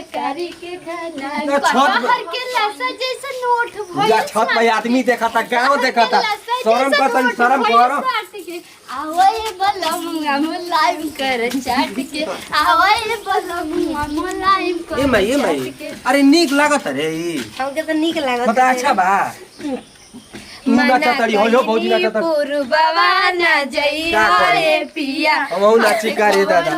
तरकारी के खाना बाहर के लसा जैसा नोट भइल छत पे आदमी देखा था गांव देखा था शर्म कर शर्म करो आवए बलमुआ मुलायम कर चाट के आवए बलमुआ मुलायम कर ये मई अरे नीक लागत रे ई हमके तो नीक लागत बता अच्छा बा नाचा तड़ी हो भौजी नाचा तड़ी पुरबवा ना जई हाय पिया हम नाची करे दादा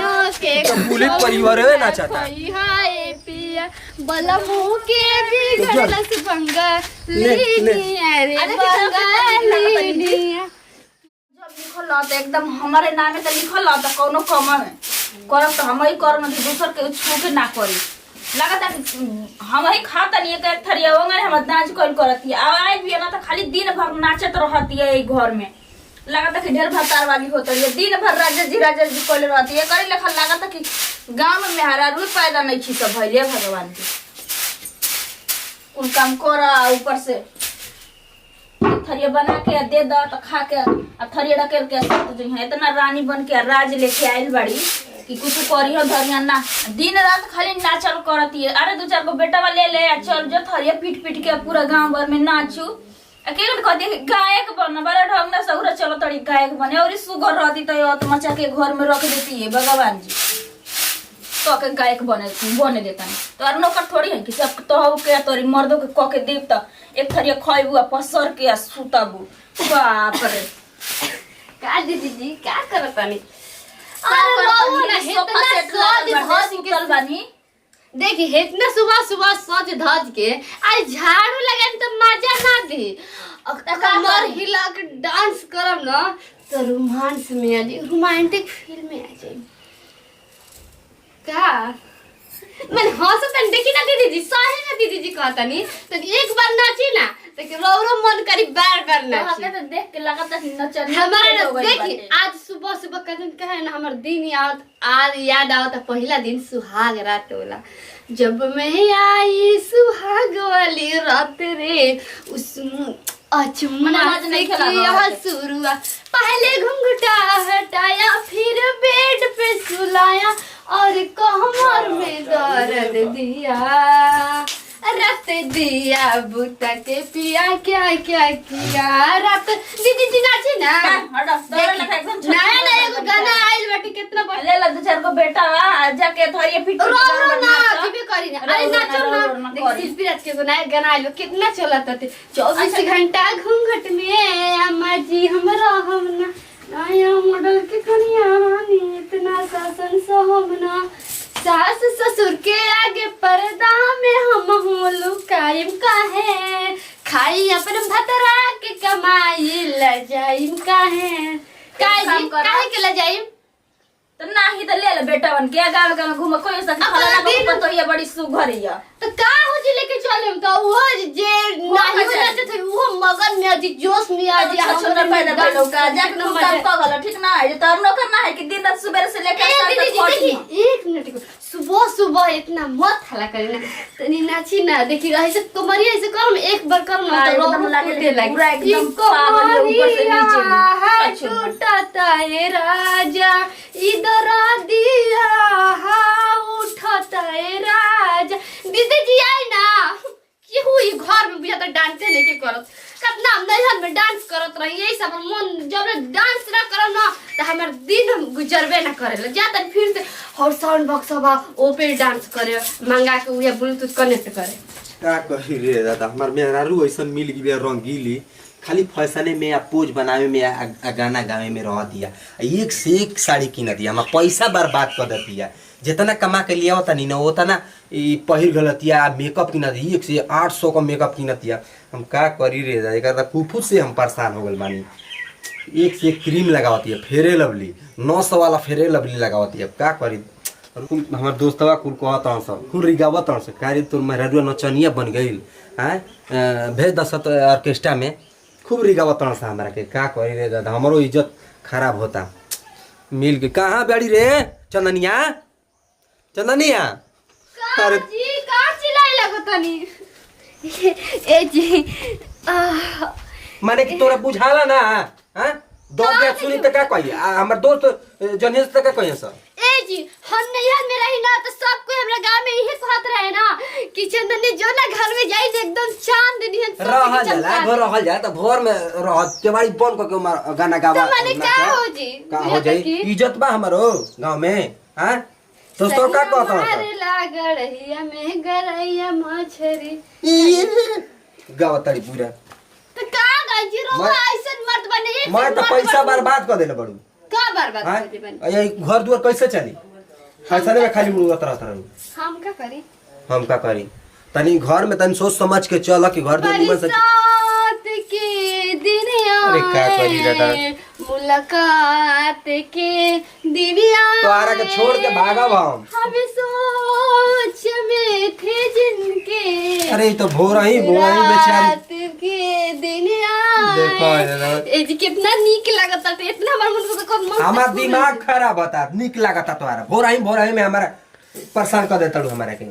तो पुलिस परिवार है नाचा था हाय पिया बलमु के बिगड़ला से बंगा लीनी अरे बंगाली जब लिखल त एकदम हमारे नामे त लिखल त कोनो कम में करब त हम ही करब न दूसर के छू के ना करी लगता हम ही खाता नहीं एक थरिया होंगे हम नाच कल करती है आवाज भी ना तो खाली दिन भर नाचत रहती है एक घर में लगता कि ढेर भतार वाली होती है दिन भर राजा जी कल रहती है करे लेखा लगता कि गांव में मेहरा रुई पैदा नहीं छी सब भैले भगवान के कुल काम कर ऊपर से थरिया बना के दे दो तो खा के अब थरिया रखेल के जो है इतना रानी बन के राज लेके आयल बड़ी कि कुछ करी हो धरिया ना दिन रात खाली नाचल करती है अरे दो चार को बेटा वाले ले चल जो थरिया पीट पीट के पूरा गांव भर में नाचू अकेले कहती गायक बन बड़ा ढंग ना सौरा चलो तड़ी गायक बने और सुगर रहती तो मचा के घर में रख देती है भगवान जी तो के गायक बने देता है तो और नौकर थोड़ी है कि सब तो के तोरी मर्दों के क के देव त एक थरिया खइबू आ पसर के आ सुतबू बाप रे का दीदी जी क्या करतानी देखी इतना सुबह सुबह सज धज के आज झाड़ू लगाए तो मजा ना दी कमर हिला के डांस करब ना तो रोमांस में आ जाए रोमांटिक फील में आ जाए का मैंने हंसतन देखी ना दीदी जी सही ना दीदी जी कहता नहीं तो एक बार नाची ना तो रो मन करी बार नाची तो देख के लगता है नचन हमारे देखी आज सुबह सुबह कदम कहे ना हमार दिन याद आवता पहला दिन सुहाग रात वाला जब मैं आई सुहाग वाली रात रे उस अचुम्मा से किया शुरुआ पहले घुंघटा हटाया फिर बेड पे सुलाया और कमर में दर्द दिया रात दिया बुता के पिया क्या क्या किया रात दीदी जी नाची ना नया एगो गाना आइल बाटी कितना ले ला दो चार को बेटा जाके थरिया पीट रो ना जीबे करी ना अरे नाचो ना देख शिल्पी राज के नया गाना आइल कितना चलत थे 24 घंटा घूंघट में अम्मा जी हमरा हम ना नया मॉडल के कनिया इतना शासन सोहमना सास ससुर के आगे पर्दा में हम हो लुकाइम काहे खाई अपन भतरा के कमाई लजाइम काहे काहे के लजाइम तो नाही तो ले ले बेटा बन के गांव गांव घूम कोई सके फलाना को तो ये बड़ी सुघरिया तो का हो जी लेके चलेम तो वो जे नाही नाचे थे वो मगन में आज जोश में आज छोटा पैदा कर का जाके तुम काम कर गलो ठीक ना है तो नो करना है कि दिन रात सुबह से लेकर एक मिनट सुबह सुबह इतना मत हला करे ना तनी नाची ना देखी रहे से कमरिया ऐसे कर एक बार कर ना तो एकदम लगे पूरा एकदम पागल ऊपर से नीचे टूटता है राजा इधर दिया हा उठता है राजा दीदी जी आई ना कि हुई घर में बिया तो डांस नहीं के करत कितना हम नैहर में डांस करत रही यही सब मन जब डांस ना करब ना तो हमार दिन गुजरबे ना करेला जाता फिर से और साउंड बॉक्स बा ओ पे डांस करे मंगा के उहे ब्लूटूथ कनेक्ट करे का कही रे दादा हमार मेहरारू ऐसा मिल गई रंगीली खाली फैशने में या पोज बनावे में या गाना गावे में रह दिया एक से एक साड़ी किन दिया हमार पैसा बर्बाद कर दिया जितना कमा के लिया होता नहीं ना उतना पहिर गलतिया मेकअप किन दिया 1 से 800 का मेकअप किन दिया हम का करी रे दादा फूफू से हम परेशान हो गए मानी एक से एक क्रीम लगावती है फेरे लवली 900 वाला फेरे लवली लगावती है का करी हमार दोस्तवा कुल कहता सब कुल रिगावत से कार्य तोर मेहरारू नचनिया बन गई हैं भेज दसत ऑर्केस्ट्रा में खूब रिगावत से हमारा के का करी रे दादा हमारो इज्जत खराब होता मिल के कहाँ बैठी रे चंदनिया अरे जी का चिल्लाई लगतनी ए जी माने कि तोरा बुझाला ना हैं दो बात सुनी त का कही हमर दोस्त जनेश त का कही सर ए जी हम नैहर में रही ना तो सब कोई हमरा गांव में इहे कहत रहे एकदम चांद निहन रहल जाला घर रहल जा त घर में रह केवाड़ी बंद क के गाना गावा तो माने का हो जी का हो जाई इज्जत बा हमरो गांव में हां तो का कहता अरे लागड़िया में गरैया मछरी गावा तड़ी पूरा तो का गाजी रो ऐसन मर्द बने मैं तो पैसा बर्बाद कर देले बड़ू का बर्बाद कर दे बने ये घर दुआर कैसे चली पैसा में खाली उड़त रहत रहू हम का करी हम का करी तनी घर में तनी सोच समझ के चल कि घर दुआर निमन से बरसात के दिन अरे का करी दादा मुलाकात के दिन आए तो आरा के छोड़ के भागब हम सोच में थे जिनके अरे ये तो भोरही बेचारी रात के दिन आए देखो दादा ए जी कितना नीक लागत है इतना हमर मन को कब मन हमार दिमाग खराब होता निक लागता तोरा भोरही में हमारा परेशान कर देता हमारा के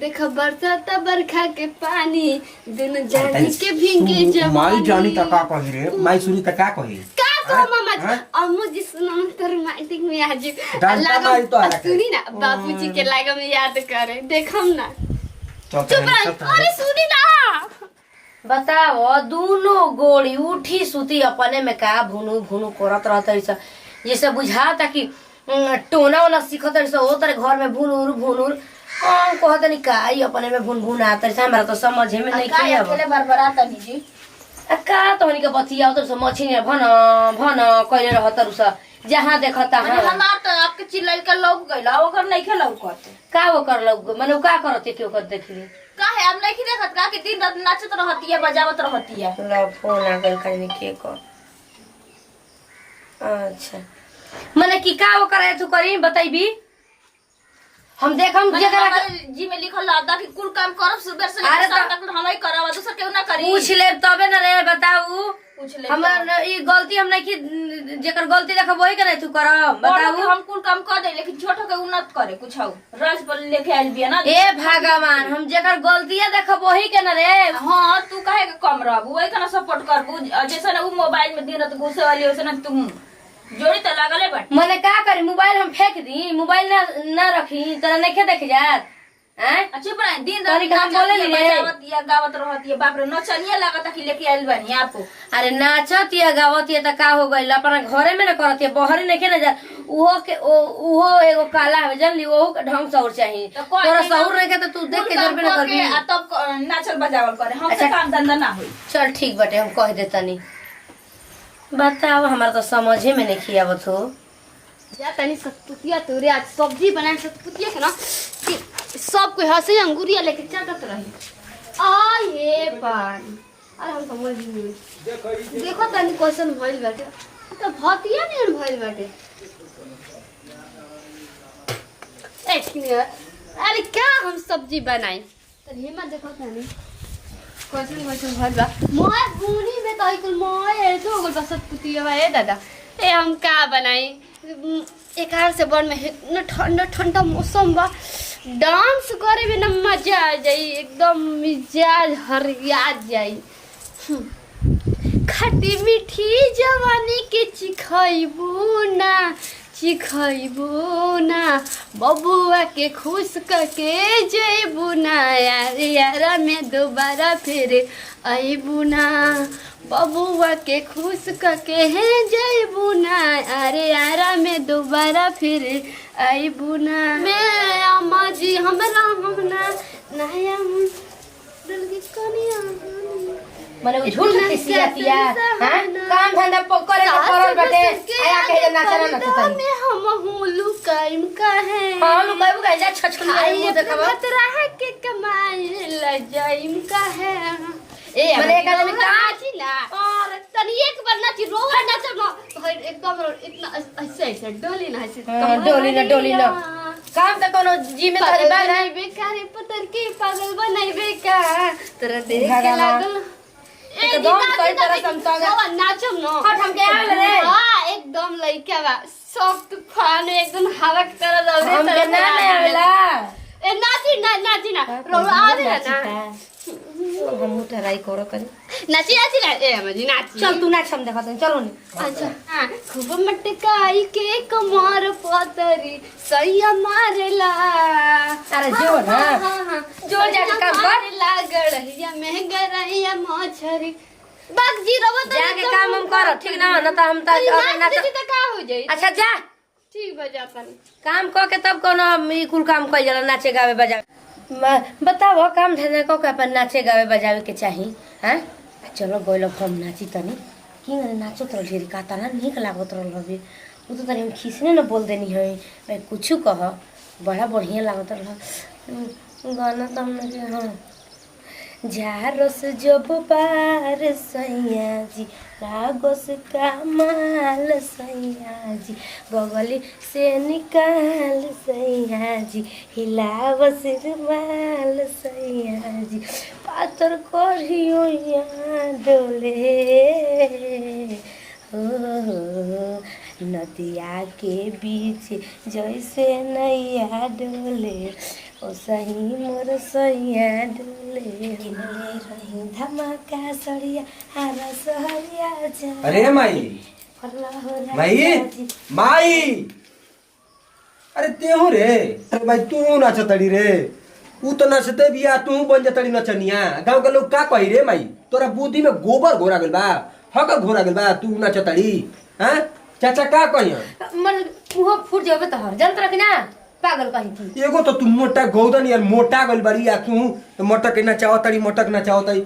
देखो बरसात बरखा के पानी दोनों जानी के भींगे जवानी माई जानी त का कही रे माई सुनी त का कही का कहो मामा जी अम्मू जी सुनो तो रोमांटिक में आज डांटा मारी तो आ रहा सुनी ना बापूजी के लागे में याद करे देखम ना चुप चुप रह अरे सुनी ना बताओ दोनों गोड़ी उठी सुती अपने में का भुनु भुनु करत रहत जैसे बुझाता कि टोना वाला सीखत ओ तरह घर में भुनुर भुनुर हम कहत नहीं का ई अपने में भुन भुन आता है हमरा तो समझे में नहीं का अकेले बरबराता नहीं जी का तोहनी के बतिया उतर से मछिया भन भन कइले रहत रुस जहां देखता अरे हमार तो आपके चिल्लाई का लोग गइला ओकर नहीं खेलौ करते का वो कर लोग मने का करत के ओकर देखली काहे हम नहीं देखत का कि दिन रात नाचत रहती है बजावत रहती है ला फोन आ गइल कहीं के को अच्छा मने की का वो करे तू करी बताइबी हम देखम जगह जी में लिखल लादा कि कुल काम करब सुबह से अरे लेकर शाम तक हमई करब दूसर केहू ना करी पूछ ले तबे न रे बताऊ पूछ ले हमर ई गलती हम नहीं की जेकर गलती देखब वही करे तू करब बताऊ बताऊ हम कुल काम कर दे लेकिन छोटो के उन्नत करे कुछ हो राज पर लेके आइल बिया ना ए भगवान हम जेकर गलतियां देखब वही के न रे हां तू काहे के कम रहबू वही kana सपोर्ट करबू जैसे ना उ मोबाइल में दिन रात घुसे वाली वैसे ना तुम जोड़ी तो लागले बट मने का करी मोबाइल हम फेंक दी मोबाइल ना रखी तोरा नहीं देख जात हैं अच्छा पर दिन तोरी रात काम बोले ली रे बजावत या गावत रहती है बाप रे नचनिया लागत कि लेके आइल बानी आपको अरे नाचत या गावत या त का हो गइल अपना घरे में न करत या बहरे नहीं के न जा उहो एगो काला है जानली ओहो के ढंग से और चाहिए तोरा सहूर रहे के त तू देख के जरबे न करबी आ तब नाचल बजावल करे हमसे काम धंधा ना होई चल ठीक बाटे हम कह देतनी बताओ हमारा तो समझे में नहीं आवत हो या तनी सतपुतिया तोरे आज सब्जी बनाए सतपुतिया के ना कि सब कोई हंसे अंगूरिया लेके चाटत रही आ ये पान अरे हम समझ नहीं देखो तनी क्वेश्चन भइल बाटे तो भतिया नहीं भइल बाटे अरे क्या हम सब्जी बनाई तो हेमा देखो तनी क्वेश्चन भइल बा मोय गुनी में तो इकुल मोय तो गोल बस सतपुतिया ए दादा ए हम का बनाई एकार से बड़ में इतना ठंडा ठंडा मौसम बा डांस करे भी ना मजा आ जाई एकदम मिजाज हरिया जाई खट्टी मीठी जवानी के चिखैबू ना बबुआ के खुश करके जैबू ना यारा में दोबारा फिर अबू ना बबुआ के खुश करके है जैबू ना अरे यारा में दोबारा फिर अबू ना मैं अम्मा जी हमरा हमना नया दिल की कनिया मने झूठ किसियातिया हां काम धंधा करे के करल बाटे आया कहे नाचना नचतनी में हम हुलू कायम का है हां लुकाइबू कहे जा छछन आई देखबा रहा के कमाई ल जाइम का है ए मने एक आदमी नाची ना और तनी एक बार नाची रोवा नाचो ना एकदम इतना ऐसे डोली ना ऐसे डोली ना काम त कोनो जी में धरी बा नहीं बेकार पतर के पागल बनाइबे का तेरा देख के लागल एकदम कई तरह समझागा नाचम न हट हम के आवे रे हां एकदम लइका बा सॉफ्ट फान एकदम हवा की तरह रहे हम के ना आवेला ए नाची ना रोवा आवे ना हम ट्राई करो करी नाची ना ए मजी नाची चल तू नाच हम देखत चलो नी अच्छा हां खूब मटकाई के कमर पतरी सैया मारेला अरे जो ना हाँ। जो जाके काम कर लागड़ रहिया महंगा रहिया मछरी बस जी रहो जाके काम हम कर ठीक ना न त हम त नाच तो का हो जाई अच्छा जा ठीक बजा अपन काम क के तब कोनो ई कुल काम कइल जाला नाचे गावे बजावे बताओ काम धंधा क के अपन नाचे गावे बजावे के चाही हैं चलो गइलो हम नाची तनी की नाचो तो ढेर का तना निक लागत रहल हबे उ तो तनी हम खिसने न बोल देनी है मैं कुछ कह बड़ा बढ़िया लागत रहल गाना तो हमने हां झारस जब पार सैया जी लागोस कमाल सैया जी बगली से निकाल सैया जी हिलावस रुमाल सैया जी पातर करियो यहाँ डोले हो नदिया के बीच जैसे नैया डोले ओ सही मोर सैया डोले रही धमाका सड़िया हरा सहरिया जा अरे माई माई माई अरे तेहू रे अरे भाई तू नाचतड़ी रे ऊ तो नाचते बिया तू बन जतड़ी नचनिया गांव के लोग का कही रे माई तोरा बुद्धि में गोबर घोरा गेल बा हक घोरा गेल बा तू नाचतड़ी हैं चाचा का कहियो मन मुंह फूट जाबे त हर जंत्र कि ना पागल कहीं थी एगो तो तू मोटा गौदन यार मोटा गल बड़ी या तू मटक नचावतड़ी मटक नचावतड़ी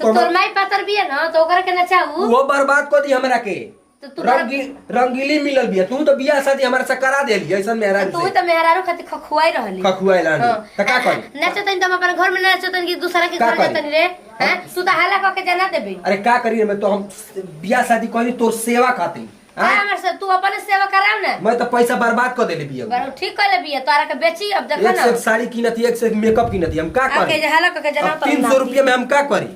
तो तोर माई पातर बिया ना तो ओकरा के नचाऊ वो बर्बाद कर दी हमरा के तो तू रंगीली मिलल बिया तू तो बियाह शादी हमरा से करा देली ऐसन मेहरा तू तो मेहरारू खातिर खखुआई रहली खखुआइला त का करी नाचतन त हम अपन घर में नाचतन कि दूसरा के घर जातन रे हैं तू तो हाला क के जना देबे अरे का करी मैं तो हम बियाह शादी करी तोर सेवा खातिर हमर से तू अपन सेवा कराव ना मैं तो पैसा बर्बाद कर देले बिया बरो ठीक कर ले बिया तोरा के बेची अब देख एक ना से साड़ी कीनती एक से मेकअप कीनती हम का आके करी हाला क के जना तो 300 रुपया में हम का करी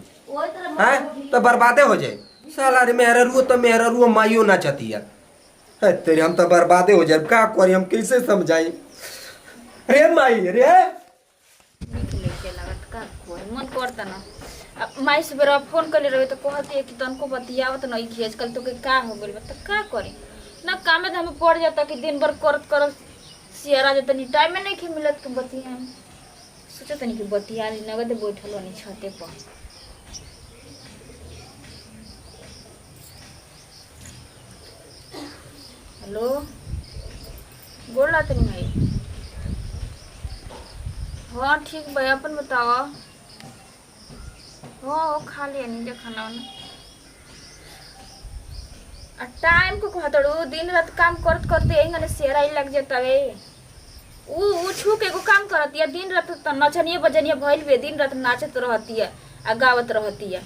हैं तो बर्बादे हो जाए साला रे मेहरा रुओ माइयो ना चाहती है तेरे हम तो बर्बादे हो जाए का करी हम कैसे समझाई रे माई रे मन करता ना माई से बेरा फोन कर ले रहे तो कहती है कि तनको बतियावत नहीं कि आजकल तो के का हो गेल त का करी ना कामे तो हमें पड़ जाता कि दिन भर करत सियारा जाता नहीं टाइम में नहीं के मिलत के बतिया सोचा तनी कि बतिया नगद बैठल नहीं छते पर हेलो बोल रहा तनी भाई हाँ ठीक भाई अपन बताओ हाँ खा लिया नहीं खाना वाना टाइम को कहतड़ू दिन रात काम करते करते यही सेरा ही लग जाता है ऊ छू के एगो काम करती है दिन रात तो नचनिए बजनिए भइल भी दिन रात नाचत रहती है आ गावत रहती है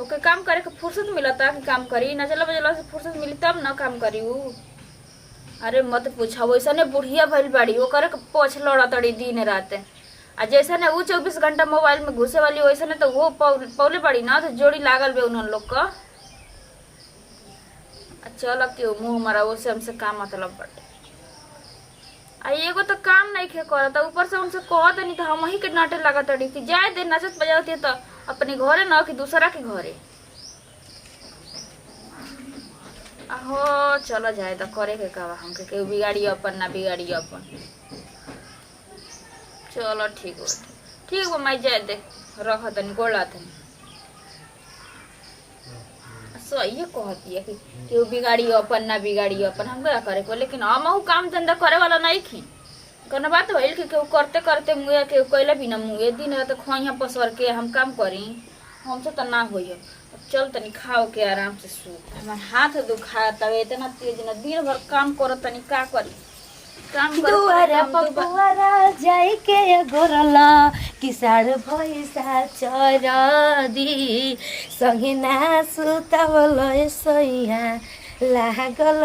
ओके काम करे के फुर्सत मिलता कि काम करी नचला बजला से फुर्सत मिली तब ना काम करी ऊ अरे मत पूछा वैसा ने बुढ़िया भइल बाड़ी वो करे के पोछ लड़तड़ी दिन रात आ जैसे ने ऊ 24 घंटा मोबाइल में घुसे वाली वैसे ने तो वो पौले पड़ी ना तो जोड़ी लागल बे उन लोग का चल के मुंह मारा वो से हमसे काम मतलब बटे आ एगो तो काम नहीं खे करता ऊपर से उनसे कहत नहीं तो हम ही के नाटे लागत अड़ी कि जाए दे नचत बजावती तो अपने घरे ना कि दूसरा के घरे आहो चलो जाए तो करे के कहवा हमके केहू बिगाड़ी अपन ना बिगाड़ी अपन चलो ठीक बा माई जाए दे रख तनी गोला तनी सही कहती है कि केहू बिगाड़ी अपन ना बिगाड़ी अपन हम क्या करे को लेकिन हम काम धंधा करे वाला नहीं खी कौन बात होइल कि केहू करते करते मुँह केहू कैले भी ना मुँह दिन रात खोइया पसर के हम काम करी हमसे तो ना होइए चल तनी खाओ के आराम से सो हमार हाथ दुखाता है इतना तेज ना दिन भर काम करो तनी का करी काम दुआरा पपुआरा जाई के गोरला किसार भैसा चरदी संगे ना सुतावल सैया लागल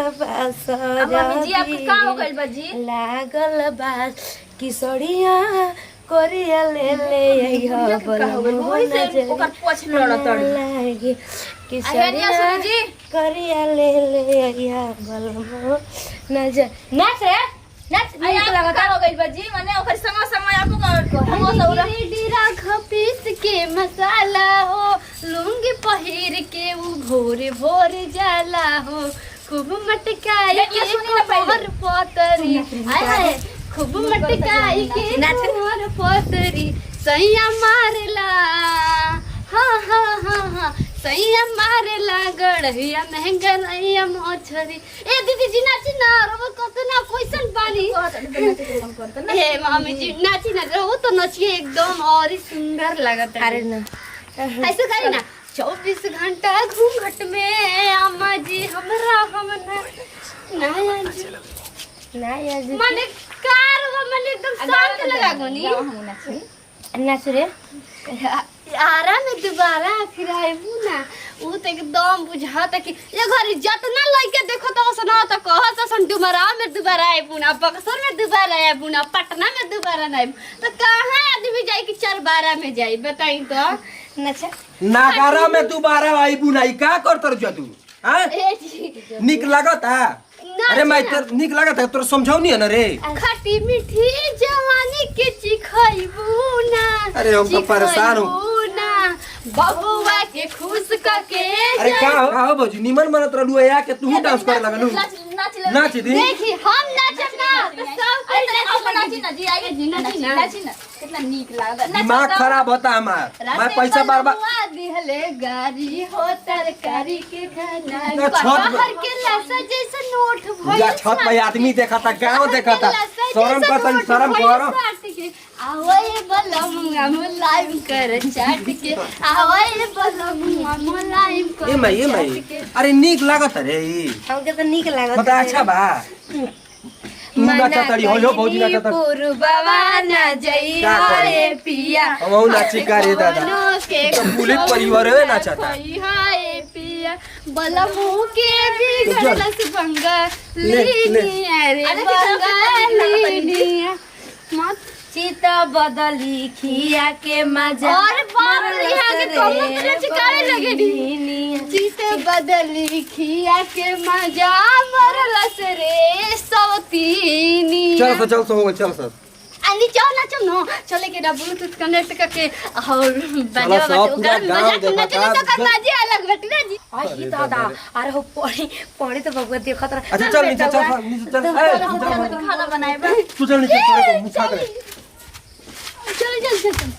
जी आपके का हो गइल बाजी लागल बास किसड़िया करिया ले आइहा बोल ओकर पोछ लड़तड़ी लागे किसड़िया करिया ले आइहा बोल न जा नाच रे नाच नीक लगता हो गइल बाजी माने ओकर समय आपको हम सौरा डीरा खपीस के मसाला हो लुंगी पहिर के उ भोरे भोरे जाला हो खूब मटकाई के कोहर पतरी हाय खूब मटकाई के मोर पोतरी सैया मारेला हाँ हाँ हाँ हाँ सैया मारेला गड़हिया महंगा रैया मोछरी ए दीदी जी नाची ना रो कतना क्वेश्चन पानी हे मम्मी जी नाची ना रो तो नचिए एकदम और ही सुंदर लगत है अरे ना ऐसे करी ना 24 घंटा घूंघट में अम्मा जी हमरा हमना नया जी ना जी माने कार वो माने एकदम शांत लगा गोनी नाच रे आरा में दोबारा फिर आइबू ना वो तो एकदम बुझाता कि ये घरी जतना लइके देखो तो सना तो कहत सन डुमरा में दोबारा आइबू ना बक्सर में दोबारा आइबू ना पटना में दोबारा ना आइबू तो कहां आदमी जाई कि 4-12 में जाई बताई तो नचा नागारा में दोबारा आई बुनाई का करतर जा तू हां ए जी निक लागता अरे मैं तेर निक लागता तोर समझौनी है ना रे खट्टी मीठी जवानी के चिखइबू ना अरे हम तो परेशान हूं चिखइबू ना बबुआ के खुश करके अरे का हो बजू निमन मनत रहलू या के तू डांस करे लगलू नाच दी देखी हम नाचब ना तो सब कोई आप नाची ना जी आइए जी नाची ना कितना नीक लागत दिमाग खराब होता हमार मैं पैसा बर्बाद दिहले गाड़ी हो तरकारी के खाना ना छत पे- बाहर के लसा जैसा नोट भइल या छत पे आदमी देखता गांव देखता शर्म कर शर्म कर आवए बलमुआ मुलायम कर चाट के आवए बलमुआ मुलायम कर ये मैं अरे निक लागत रे ई हमके तो नीक लागत बता अच्छा बा तू नाचा तड़ी हो भौजी नाचा तड़ी पुरबवा ना जई का करी? हाय पिया हमहू नाची का रे दादा बनो के तो पुलिस परिवार है नाचता हाय पिया बलमु के बिगड़ल से बंगा ले। लीनी अरे बंगाली मत चित बदली खिया के मजा और बाप रे आगे कमर पे चिकारे लगे दी जीत बदली खिया के मजा मरलस रे सौतीनी चल सर अनि चल ना चल नो चले के ना ब्लूटूथ कनेक्ट करके और बजा सब बजा पूरा कर गाँव मजा करना देखता, चाहिए तो करना जी अलग बेटी ना जी आई दादा अरे हो पड़ी तो भगवत देखत रह अच्छा चल नीचे चल खाना बनाए तू चल नीचे तेरे को मुछा कर चल चल चल